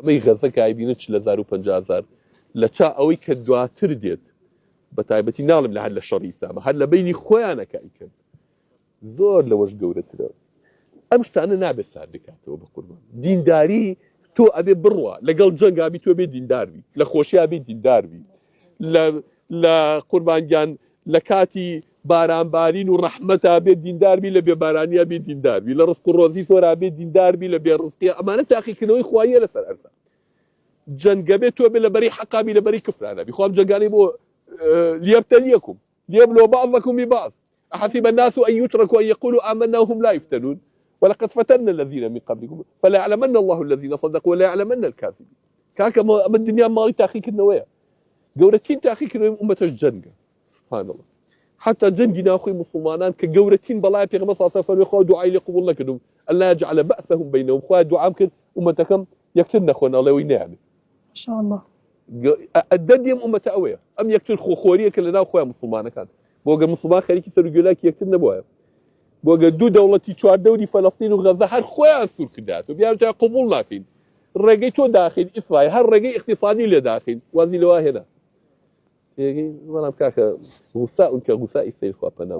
ئەمەی غەزەکای بینن 40,000 لە چا ئەوەی کە دواتر دێت بە تایبەتی ناڵم لە هەر لە شەڕی ئیسلامە هەر لە بینی خۆیانەکەیکەن زۆر لەوەش گەورەترە ئەم شتانە نابێت سار دەکاتەوە بە قوربان دینداری تۆ ئەبێ بڕوە لەگەڵ جەنگابی تۆ بێ دینداربی لە خۆشییا بێ دینداربی لە قوربانگیان لە کاتی بارانبارین و ڕەحمەتا بێت دینداربی لە بێبارانیا بێ دینداربی لە ڕزق و ڕۆزی تۆرا بێ دینداربی لە بێڕزقیە ئەمانە تاقیکردنەوەی خواییە لەسەر ئەرزە جەنگەبێ تۆ بێ لە بەری حەقابی لە بەری کفرانەبی خوام جەنگانەی بۆ ليبتليكم ليبلو بعضكم ببعض أحسب الناس أن يتركوا أن يقولوا آمنا وهم لا يفتنون ولقد فتنا الذين من قبلكم فلا يعلمن الله الذين صدقوا ولا يعلمن الكاذبين كاك أما الدنيا مالي تحقيق النوايا جورتين تحقيق أمة الجنة سبحان الله حتى جنجنا أخوي مسلمان كجورتين بلاي في غمصة صفر وخوا دعاء لقبول لكنهم ألا يجعل بأسهم بينهم خوا دعاء كن أمتكم يكتن أخونا الله وينعم إن شاء الله الدنيا أمة أوية أم يكتن خورية كلنا أخويا مسلمان كان بوجا مسلمان خليك سرجلاك يكتن نبوها بوجا دو دولتي شوار دولي فلسطين وغزة هر خويا سور كدات وبيعملوا قبول لكن رجيتو داخل إسرائيل هر رجي اقتصادي لداخل وهذه لوا هنا. والله كاك غثاء كغثاء السيل خوابنا.